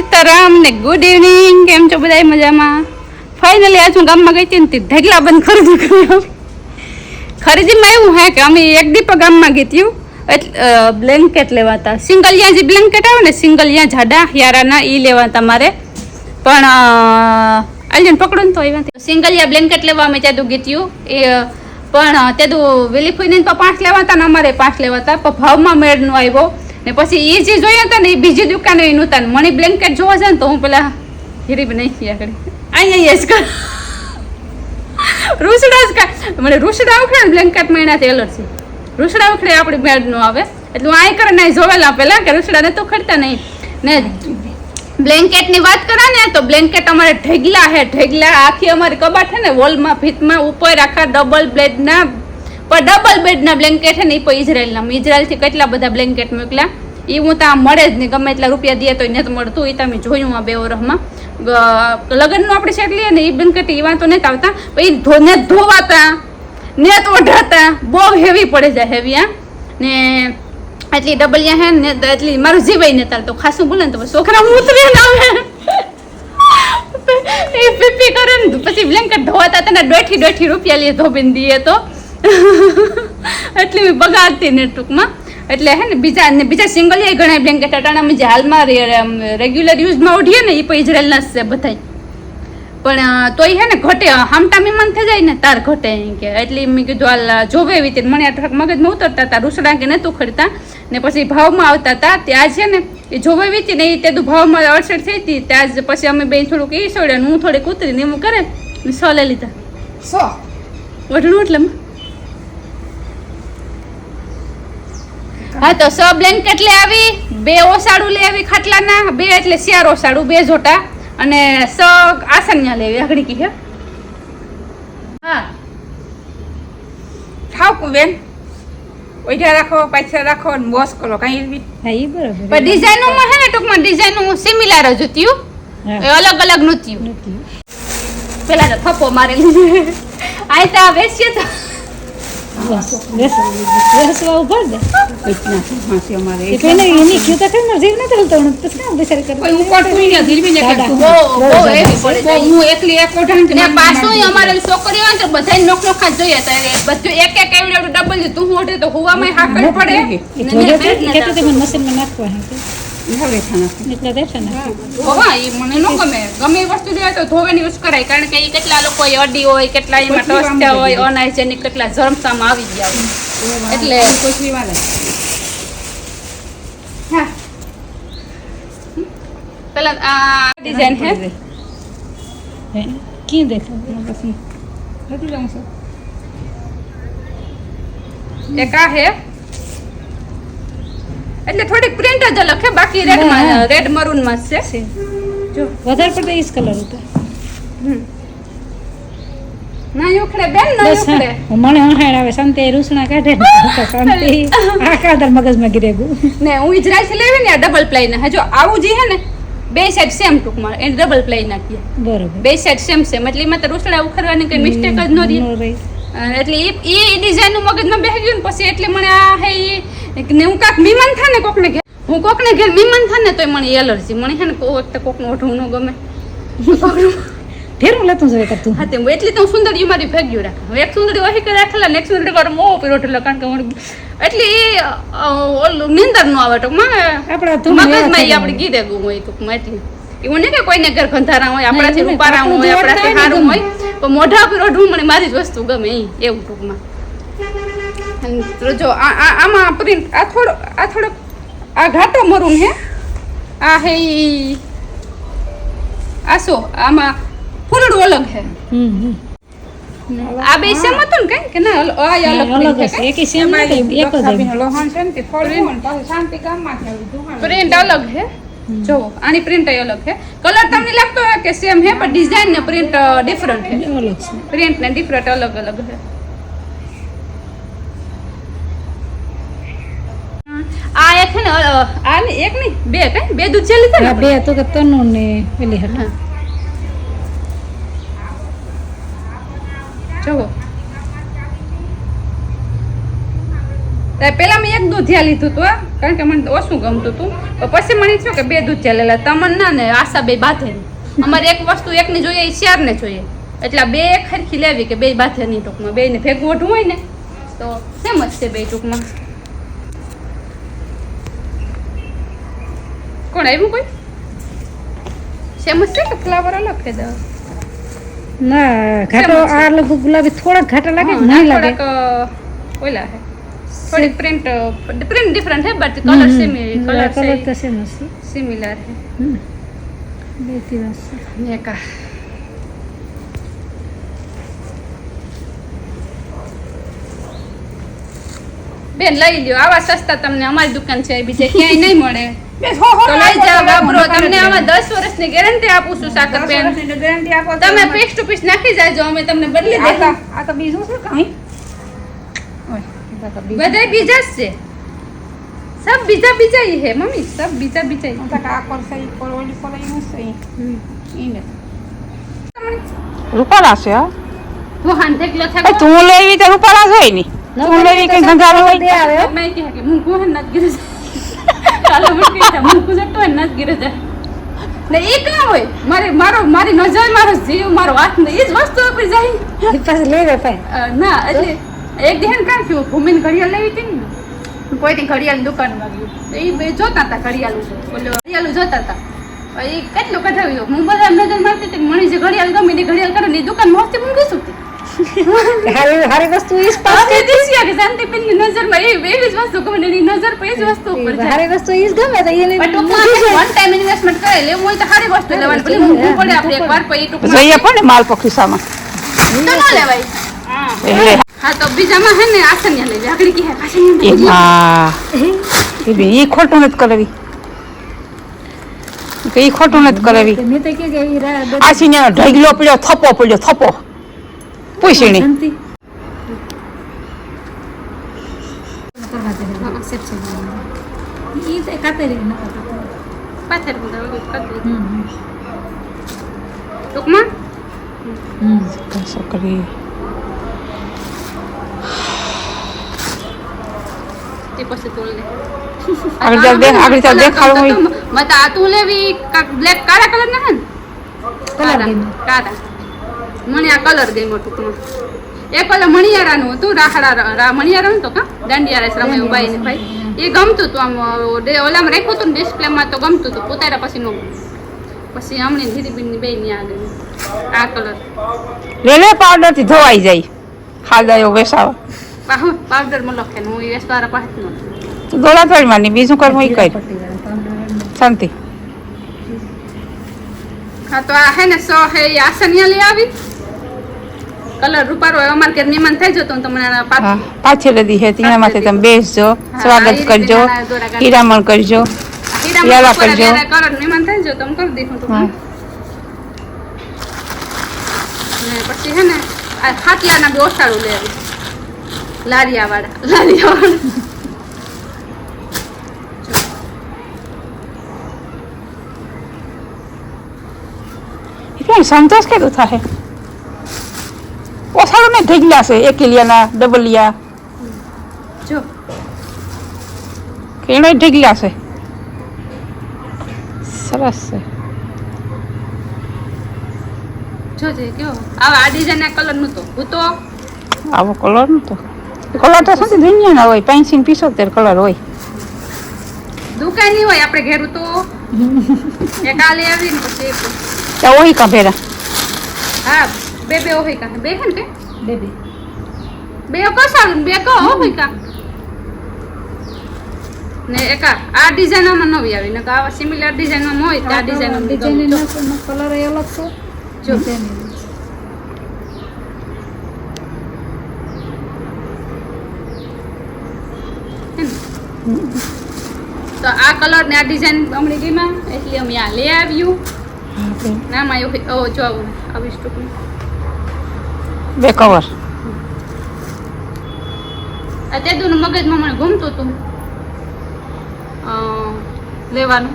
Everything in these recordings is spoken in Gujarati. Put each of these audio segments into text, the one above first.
સીતારામ ને ગુડ ઇવનિંગ. કેમ છો બધા? મજામાં. ફાઇનલી આજ હું ગામમાં ગઈ હતી ને ઢગલા બંધ ખરીદીમાં એવું હે કે અમે એક દીપ ગામમાં ગઈ હતી બ્લેન્કેટ લેવાતા. સિંગલિયા જે બ્લેન્કેટ આવે ને સિંગલિયા જાડા યારાના એ લેવાતા મારે. પણ આલજન પકડો ને તો આવ્યા સિંગલિયા બ્લેન્કેટ લેવા અમે ત્યાં ગીત્યું એ પણ ત્યાં વેલી ફોઈને તો 5 લેવાતા ને અમારે 5 લેવાતા પણ ભાવમાં મેળ નો આવ્યો ને પછી એ જે જોયા હતા ને એ બીજી દુકાને નહોતા. મને બ્લેન્કેટ જોવા જાય ને તો હું પેલા હીરી નહીં આગળ અહીંયા જ કર રૂસડા જ મને રૂસડા ઉખડે ને બ્લેન્કેટ માં એનાથી એલર્જી. રૂસડા ઉખડે આપણે મેળ નો આવે એટલે હું આ કરે ને જોવેલા પેલા કે રૂસડા ને તો ખડતા નહીં ને. બ્લેન્કેટ ની વાત કરા ને તો બ્લેન્કેટ અમારે ઢગલા હે ઢગલા. આખી અમારી કબાટ છે ને વોલમાં ભીતમાં ઉપર આખા ડબલ બેડના બ્લેન્કેટ છે ને એ પણ ઇઝરાયલથી કેટલા બધા બ્લેન્કેટ મોકલ્યા. એ હું ત્યાં મળે જ નહીં, ગમે એટલા રૂપિયા દે તો નથી મળતું. એ તમે જોયું આ 2 વર્ષમાં લગ્નનું આપણે સેટ લઈએ ને એ બ્લેન્કેટ એવા તો નથી આવતા પણ એ ધોવાતા ને ઓઢાતા બહુ હેવી પડે જાય હેવી. આ ને એટલી ડબલિયા હે ને એટલી મારું જીવાય ને તાર તો ખાસું બોલે ને તો છોકરા ઉતરે ને આવે એ પીપી કરે ને પછી બ્લેન્કેટ ધોવાતા તને 2 રૂપિયા લઈએ ધોબીને દઈએ તો એટલી બગાડતી ને ટૂંકમાં. એટલે હે ને બીજા સિંગલ એ ઘણા બ્લેન્કેટ અટાણામાં જે હાલમાં રેગ્યુલર યુઝમાં ઓઢીએ ને એ પણ ઇઝરાયલના છે બધા. પણ તોય હે ને ઘટે હામટા મહેમાન થઈ જાય ને તાર ઘટે કે એટલે મેં કીધું હાલ જોવે એવી રીતે મને આ મગજમાં ઉતરતા હતા રૂસડા કે નતું ખડતા ને પછી ભાવમાં આવતા હતા. ત્યાં છે ને એ જોવે એવી હતી ને એ તે ભાવમાં અડસઠ થઈ હતી. ત્યાં જ પછી અમે બે થોડુંક એ સોડ્યા હું થોડીક ઉતરીને એમ કરે 100 લઈ લીધા. 100 વઢણું એટલે હા તો 100 બ્લેન્કેટ લઈ આવી, 2 ઓસાડું લઈ આવી ખાટલાના, 2 એટલે 4 ઓસાડું 2 જોટા અને 100 આસન્યા લેવી આગળ કી હે. હા ઠાવ બેન ઓઈઢા રાખો પાછળ રાખો અને વોશ કરો કઈ બી. હા ઈ બરાબર. પણ ડિઝાઇનોમાં હે ને ટૂંકમાં ડિઝાઇનો સિમિલર જ હતી અલગ અલગ નહોતી. પેલા તો થપ્પો મારેલી આ તો વેચીએ તો વેસવા ઉભર દે ઇતના હાસી અમારે એટલે એની ક્યું તક ન જીવ ન થલતો ને તો શું બેસારી કરે કોઈ ઉપર કોઈ ને ધીરવી ને કરતું બહુ એવી પડે. હું એકલી એક ઓઢાણ ને પાછું અમારે છોકરીઓ હોય તો બધાય નોક નોખા જોઈએ તો બધું એક એવડું ડબલ તું ઓઢે તો હુવામાં હાકડ પડે એટલે તે મને મશીનમાં નાખવા હે હવે થાના એટલે દે છે ને હા એ મને ન ગમે વસ્તુ લેવા તો ધોવાની યુઝ કરાય કારણ કે એ કેટલા લોકો અડી હોય કેટલા એમાં ટસ્ટા હોય અનહાઇજેનિક કેટલા જર્મ્સમાં આવી ગયા હોય એટલે કોઈ વાલે હા પેલા આ ડિઝાઇન હે કી દેખો પછી નથી જાઉં છું એક આ હે એટલે થોડીક પ્રિન્ટ જ અલગ છે બાકી રેડ મરૂન માં છે જો વધારે પડતો ઈસ કલર હતો ના ઉખડે બેન ના ઉખડે મને હહાડ આવે સંતે રૂસણા કાઢે તો સંતે આ કાદર મગજમાં ગીરે ગયું ને હું ઇઝરાયલ લેવી ને ડબલ પ્લાય ને હજો આવું જે હે ને બે સાઈડ સેમ ટૂંકમાં એ ડબલ પ્લાય નાખીએ બરોબર બે સાઈડ સેમ સેમ એટલે એમાં તો રૂસડા ઉખડવાની કઈ મિસ્ટેક જ ન રહી એટલે એ ડિઝાઇન નું મગજમાં બેસી ગયું ને પછી એટલે મને આ હે ને હું કાંક મહેમાન થાય ને કોકને ઘેર હું કોકને ઘેર મહેમાન થાય ને તો મને એલર્જી મને છે ને કોઈ વખતે કોકનું ઓઢવું ન ગમે ઢેરું લેતું જોઈએ કરતું હા તે એટલી તો હું સુંદરી મારી ભેગ્યું રાખે એક સુંદરી વહી કરી રાખેલા ને એક સુંદરી કર મો પીરોઠેલા કારણ કે એટલે એ ઓલું નિંદર નો આવે ટૂંકમાં આપણા મગજમાં એ આપણે ગીરે ગયું હોય ટૂંકમાં એટલી એવું નહીં કે કોઈને ઘર ગંધારા હોય આપણાથી રૂપારા હોય આપણાથી સારું હોય પણ મોઢા પીરોઠવું મને મારી જ વસ્તુ ગમે એવું ટૂંકમાં. જો આમાં પ્રિન્ટ આ થોડો આ ઘાટો મરૂન હે આ હે આ શું આમાં ફૂલડું અલગ હે આ બે સેમ હતું ને કે ના આ અલગ છે એક સેમ નથી એક જ લોહણ છે ને તે ફોડવું પાછું શાંતિ ગામમાં છે પ્રિન્ટ અલગ હે જો આની પ્રિન્ટ અલગ હે કલર તમને લાગતો હોય કે સેમ હે પણ ડિઝાઇન ને પ્રિન્ટ ડિફરન્ટ હે અલગ છે પ્રિન્ટ ને ડિફરન્ટ અલગ અલગ હે. આ એક હે ને આ ને એક નહીં બે દૂધ છે લીધા ને બે તો કે તનું ને પેલી હતા જો પેલા મેં એક દૂધિયા લીધું હતું કારણ કે મને ઓછું ગમતું હતું પછી મને થયું કે 2 દૂધિયા લેલા તમને ના ને આશા 2 બાથે અમારે એક વસ્તુ એકની જોઈએ એ 4 ને જોઈએ એટલે 2 એક ખરખી લેવી કે 2 બાથે નહીં ટૂંકમાં 2 ને ભેગું ઓઢું હોય ને તો સેમ જ છે 2 ટૂંકમાં. કોણ આવ્યું કોઈ સેમ જ છે કે ફ્લાવર અલગ છે ના ઘાટો આ લગભગ ગુલાબી થોડા ઘાટા લાગે નહીં લાગે ઓલા હે થોડી પ્રિન્ટ ડિફરન્ટ है बट कलर કલર તો સેમ છે सिमिलर है. બે દિવસ નેકા બેન લઈ લ્યો આવા સસ્તા તમને અમારી દુકાન છે બીજે ક્યાંય નહીં મળે તો લઈ જાઓ વાપરો તમને આમાં 10 વર્ષની ગેરંટી આપું છું સાકર બેન ગેરંટી આપો તમે પીસ ટુ પીસ નાખી જાજો અમે તમને બદલી દઈશું. આ તો બીજું છે કાંઈ બધા બીજા જ છે सब बीजा ही है मम्मी सब बीजा ही આ પર સહી પર ઓલી પર એવું સહી ઈને રૂપાળા છે હા वो हांधे किलो था એ તું લેવી તો રૂપાળા જ હોય ને તું લેવી કઈ ગંધારો હોય मैं कह के मुंह को नत गिर कालो में के मुंह को जटो नत गिर जा ને એ કા હોય મારી નજર મારો જીવ મારો હાથ ને એ જ વસ્તુ ઉપર જાય પાછું લેવે ભાઈ ના એટલે એક ધ્યાન કાઢ્યું ભૂમિને ઘડિયાળ લેવી હતી ને કોઈની ઘડિયાળની દુકાનમાં ગયું તો એ બે જોતા હતા ઘડિયાળું જોતા હતા એ કેટલું કઢાવ્યું હું બધા નજર મારતી હતી મણી જે ઘડિયાળ ગમી ને ઘડિયાળ કરે ને દુકાન મોસ્તી હું ઘૂસું હતી હારી વસ્તુ ઈ પાછે દીસિયા કે શાંતિબેન ની નજરમાં એવી જ વસ્તુ ગમે ને એની નજર પર એ જ વસ્તુ ઉપર જાય હારી વસ્તુ ઈ જ ગમે તો એને પણ ટૂંકમાં વન ટાઈમ ઇન્વેસ્ટમેન્ટ કરે લેવું હોય તો સારી વસ્તુ લેવાની ભલે મૂકવું પડે આપણે એકવાર પછી ટૂંકમાં જોઈએ પણ માલ પખીસામાં તો ન લેવાય એટલે હા તો બીજામાં હે ને આસનિયા લઈ લે આગળ કી હે આસનિયા હા એ બી ઈ ખોટું નથી કરવી કે ઈ ખોટું નથી કરવી મેં તો કે ઈ આ સિને ઢગલો પડ્યો થપ્પો પૂછીણી શાંતિ ઈ તો કાતરી ન પાથર બધા કતું ટૂંકમાં છોકરી તે પછી તોલ લે આગળ ચાલ દેખાડવું હોય મત આ તું લેવી બ્લેક કાળા કલર ના હે ને કાળા મને આ કલર ગમ્યો ટૂંકમાં એ કલર મણિયારાનું હતું રાહડા મણિયારા તો કા દાંડિયા રમે ભાઈ ને ભાઈ એ ગમતું હતું આમ ઓલામાં રાખ્યું હતું ને ડિસ્પ્લેમાં તો ગમતું હતું પોતારા પછી નો પછી હમણાં ધીરીબીનની બે ની આગળ આ કલર લે પાવડર થી ધોવાઈ જાય ખાદાયો વેસાવા પાવડર માં લખે હું એ વાળા પાસે નો તું દોડા થોડી બીજું કરવું ઈ કર શાંતિ હા તો આ હે ને સો હે એ આસનિયા લઈ આવી કલર રૂપારો અમાર ઘર મહેમાન થઈ જતો તમને હા પાછી રદી છે ત્યાં માથે તમે બેસજો સ્વાગત કરજો હીરામણ કરજો યાલા કરજો કલર મહેમાન થઈ જતો તમે કરી દીધું તો ને પછી હે ને આ ખાટિયાના બે ઓસાળું લેવી લારિયા વાળા એટલે સંતોષ કેટલું થાય ઓસાળો ને ઢગલા છે એકલિયાના ડબલિયા જો કેણો ઢગલા છે સરસ છે જોજે કેવો આવા આ ડિઝાઇન ના કલર નું તો હું તો આવો કલર નતો કલર તો શું દુનિયાના હોય 85-75 કલર હોય દુકાન ની હોય આપણે ઘેરું તો એક આ લઈ આવી ને પછી ત્યાં હોય કાંભેરા હા બે હોય કા બે હે ને બેબી બે કસાળું બે કો હોય કા ને એક આ ડિઝાઇન માં નવી આવી ને આવા સિમિલર ડિઝાઇન માં હોય તો આ ડિઝાઇન ડિઝાઇન નો કલર એ અલગ છે જો તો આ કલર ને આ ડિઝાઇન હમણાં ગઈમાં એટલે અમે આ લઈ આવ્યું ના માં એવું ઓ જો આવી સ્ટોકમાં બે કવર અત્યારનું મગજમાં મને ગમતું હતું લેવાનું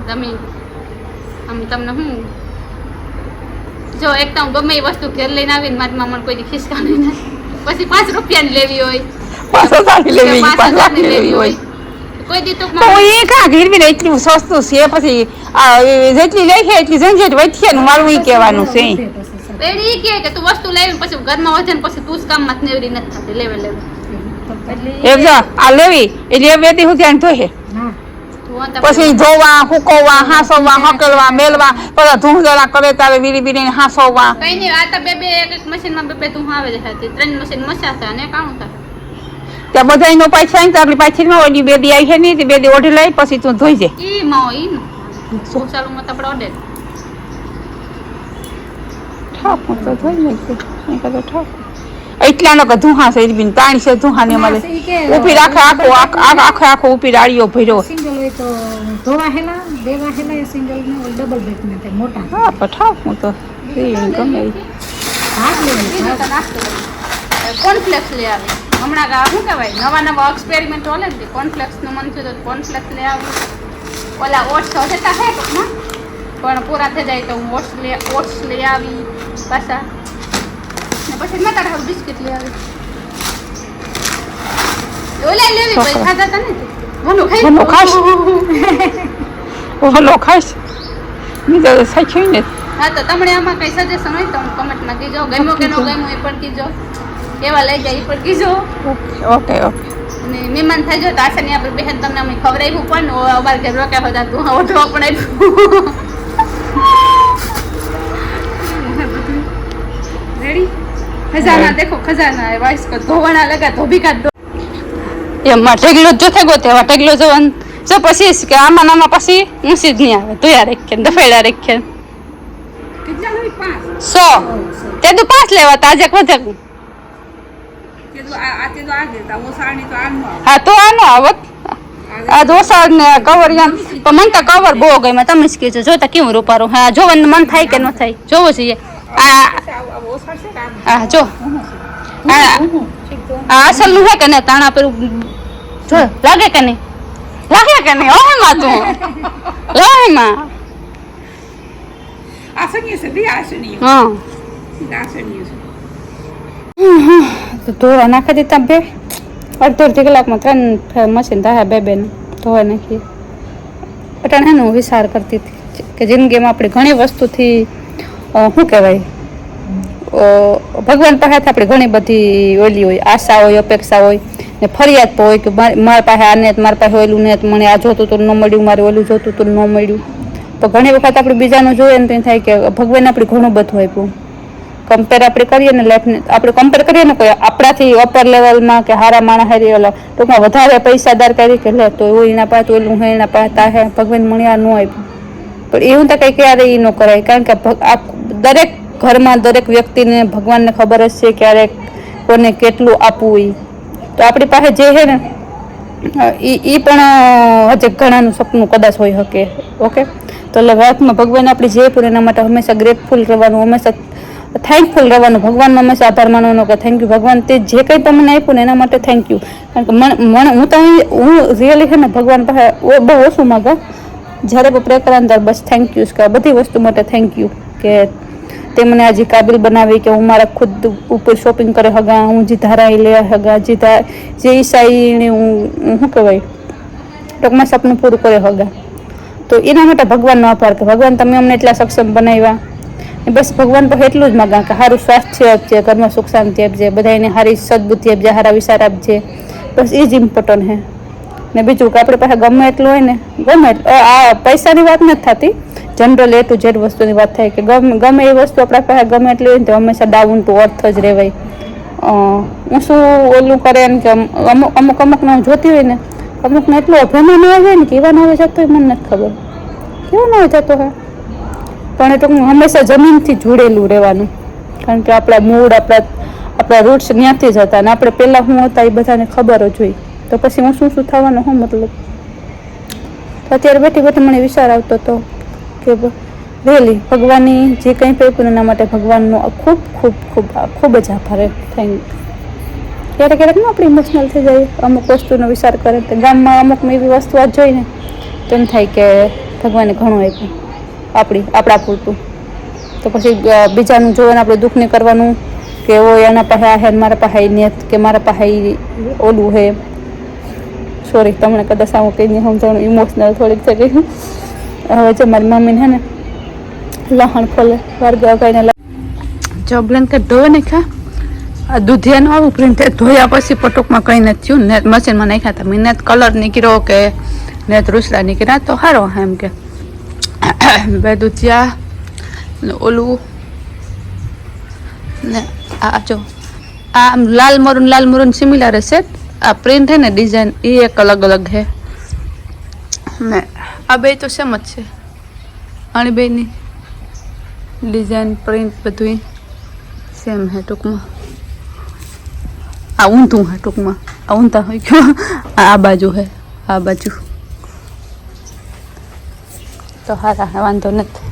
તમે આમ તમને હું જો એક તો હું ગમે એ વસ્તુ ઘેર લઈને આવીને મારી મામાને કોઈ દી ખિસકાની ના પછી 5 રૂપિયાની લેવી હોય 5,000 લેવી 5 લાખ લેવી હોય કોઈ દી તો ટૂંકમાં એ કાં ગીરવીને એટલું સસ્તું છે પછી જેટલી લઈ છે એટલી ઝંઝટ વધશે ને મારું ઈ કહેવાનું છે એડી કે તું વસ્તુ લેવી પછી ઘરમાં વજન પછી તું જ કામમાં જ નેવડી નથી થતી લેવે એમ જો આ લેવી એટલે એ બેટી હું ધ્યાન ધોશે પછી ધોવા હુકવવા હાંસવવા હકલવા મેલવા બધા ધૂંધળા કરે તારે વીરી બીરીને હાંસવવા કઈ નહીં આ તો બે એક મશીનમાં બે તું આવે છે 3 મશીન મસાતા અને કાણું થાય ત્યાં બધા એનો પાછી આવી તારી પાછી માં ઓલી બેદી આવી છે ને તે બેદી ઓઢી લઈ પછી તું ધોઈ જાય ઈ માં ઈ નો ચાલુ મત આપણે ઓડે ઠાક તો ધોઈ નાખી એ કદો ઠાક એટલાનો કે ધુહા છે બિન તાણી છે ધુહાને મળે ઊભી રાખે આખો ઊભી રાળીઓ ભર્યો સિંગલ હોય તો ધોવા હેલા દેવા હેલા સિંગલ ને ડબલ બેડ ને તે મોટા હા પઠાવ હું તો ગમે ભાગ લેવું કોર્નફ્લેક્સ લઈ આવી હમણાં શું કહેવાય નવા એક્સપેરિમેન્ટ ઓલે ને કોર્નફ્લેક્સનું મન થયું તો કોર્નફ્લેક્સ લઈ આવી ઓલા ઓટ્સ જતા હે ટૂંકમાં પણ પૂરા થઈ જાય તો હું ઓટ્સ લઈ આવી પાછા ને પછી મેં તારા બિસ્કિટ લઈ આવી ઓલા લેવી પછી ખાતા હતા ને ભલો ખાઈશ ભલો ખાઈશ નહીં તો સાચું ને હા તો તમને આમાં કઈ સજેશન હોય તો કમેન્ટમાં કીજો ગમ્યો કે ન ગમ્યો એ પણ કીજો કેવા લઈ જાય એ પણ કીજો ઓકે અને મહેમાન થઈ જાય તો આશાની આપણે બહેન તમને અમે ખવડાવ્યું પણ અમારે ઘેર રોક્યા હતા તું ઓઢવા પણ આપ્યું રેડી ખજાના દેખો ખજાના है वाइस को धोवाना लगा धोबी का એમાં ટેગલો જો થગો તેવા ટેગલો જવાન જો પછી કે આમાં નામાં પછી ઊંસી જ નહીં આવે ધોયા રાખે દફેડા રાખે કેટલા લેવી 5 100 તે તો 5 લેવા તાજે વધે કે તો આ તે તો આ દેતા ઓ સાણી તો આનો હા તો આનો આવત આ દોસા ને કવરિયા પણ મન તો કવર બહુ ગઈ તમે જ કહેજો જોતા કેવું રૂપારું હા જોવાનું મન થાય કે ન થાય જોવો જોઈએ આ ઓ સાસે કામ હા જો આ અસલ નું હે કે ને તાણા પેલું જો લાગે કે નહીં ઓહે માં તું લાગે માં આસની છે બી આસની હા આસની છે તો ધોવા નાખી દીધા બે અડધી કલાકમાં 3 મશીન થાય બે ને ધોવા નાખીએ અટાણે હું વિચાર કરતી હતી કે જિંદગીમાં આપણી ઘણી વસ્તુથી શું કહેવાય ભગવાન પાસે આપણે ઘણી બધી ઓલી હોય આશા હોય અપેક્ષા હોય ને ફરિયાદ પણ હોય કે મારા પાસે આ ને મારા પાસે ઓલું ને મને આ જોતું તો ન મળ્યું મારે ઓલું જોતું તો ન મળ્યું તો ઘણી વખત આપણે બીજાનું જોઈએ ને તો થાય કે ભગવાન આપણે ઘણું બધું આપ્યું કમ્પેર આપણે કરીએ ને લાઈફને આપણે કમ્પેર કરીએ ને કોઈ આપણાથી અપર લેવલમાં કે હારા માણસ હારી ઓલા ટૂંકમાં વધારે પૈસાદાર કરી કે લે તો એવું એના પાસે ઓલું હે એના પાસે તા હે ભગવાન મને આ ન આપ્યું પણ એવું તો કંઈ ક્યારે એ ન કરાય કારણ કે દરેક ઘરમાં દરેક વ્યક્તિને ભગવાનને ખબર જ છે ક્યારેક કોને કેટલું આપવું હોય તો આપણી પાસે જે છે ને એ પણ હજી ઘણાનું સપનું કદાચ હોઈ શકે ઓકે તો એટલે વાતમાં ભગવાન આપણી જે પૂરે એના માટે હંમેશા ગ્રેટફુલ રહેવાનું હંમેશા થેન્કફુલ રહેવાનું ભગવાનનો હંમેશા આભાર માનવાનો કે થેન્ક યુ ભગવાન તે જે કંઈ તમને આપ્યું ને એના માટે થેન્ક યુ કારણ કે હું રિયલી છે ને ભગવાન પાસે બહુ ઓછું માગા જ્યારે પણ પ્રે કરવાનું ત્યારે બસ થેન્ક યુ કે બધી વસ્તુ માટે થેન્ક યુ કે તે મને આજે કાબિલ બનાવી કે હું મારા ખુદ ઉપર શોપિંગ કરે હગા હું જે ધારાઈ લે હગા જે ઈસાઈને હું શું કહેવાય ટૂંકમાં સપનું પૂરું કરે હગા તો એના માટે ભગવાનનો આભાર કે ભગવાન તમે અમને એટલા સક્ષમ બનાવ્યા બસ ભગવાન પર એટલું જ માગા કે સારું સ્વાસ્થ્ય આપજે ઘરમાં સુખ શાંતિ આપજે બધાને સારી સદબુદ્ધિ આપજે સારા વિચાર આપજે બસ એ જ ઇમ્પોર્ટન્ટ છે ને બીજું કે આપણે પાસે ગમે એટલું હોય ને ગમે આ પૈસાની વાત નથી થતી જનરલ એ ટુ ઝેડ વસ્તુની વાત થાય કે ગમે એ વસ્તુ આપણા પાસે ગમે એટલી હોય ને તો હંમેશા ડાઉન ટુ અર્થ જ રહેવાય હું શું ઓલું કરે ને કે અમુકને જોતી હોય ને અમુકને એટલો અભિમાન આવે ને કે એવા ના આવે જતો મને નથી ખબર કેવો ના આવે જતો હા પણ એ તો હંમેશા જમીનથી જોડેલું રહેવાનું કારણ કે આપણા મૂળ આપણા રૂટ્સ ત્યાંથી જ હતા અને આપણે પહેલાં શું હતા એ બધાને ખબર જ હોય તો પછી હું શું થવાનો શું મતલબ તો અત્યારે બેઠી મને વિચાર આવતો હતો કે રિયલી ભગવાનની જે કંઈ આપ્યું એના માટે ભગવાનનો ખૂબ ખૂબ ખૂબ ખૂબ જ આભાર થેન્ક ક્યારેક ક્યારેક ને આપણે ઇમોશનલ થઈ જાય અમુક વસ્તુનો વિચાર કરે તો ગામમાં અમુક એવી વસ્તુ આ જોઈને તો એમ થાય કે ભગવાને ઘણું આપ્યું આપણા પૂરતું તો પછી બીજાનું જોઈને આપણે દુઃખ નહીં કરવાનું કે ઓ એના પાસે આ હે ને મારા પાસે ને કે મારા પાસે ઓલું હે. સોરી તમને કદાચ આવું કંઈ નહીં સમજાણું, ઇમોશનલ થોડીક થઈ ગઈ. હવે જો મારી મમ્મીને હે ને લહણ ફોલે વારગા કહીને જો બ્લેન્કેટ ધોવે ને ખા આ દૂધિયાનું આવું પ્રિન્ટ ધોયા પછી પટોકમાં કંઈ નથી થયું. નેટ મશીનમાં નાખ્યા હતા મેં, નેટ કલર નીકળ્યો કે નેટ રૂસડા નીકળ્યા તો સારો એમ કે બે દૂધિયા ને ઓલું ને આ જો આ આમ લાલ મરૂન સિમિલર હશે. આ પ્રિન્ટ હે ને ડિઝાઇન એ એક અલગ અલગ હે ને આ બે તો સેમ જ છે. આની બેની ડિઝાઇન પ્રિન્ટ બધું સેમ હે ટૂંકમાં. આ ઊંધું હે ટૂંકમાં, આ ઊંધા હોય ગયો. આ બાજુ હે, આ બાજુ તો હારા વાંધો નથી.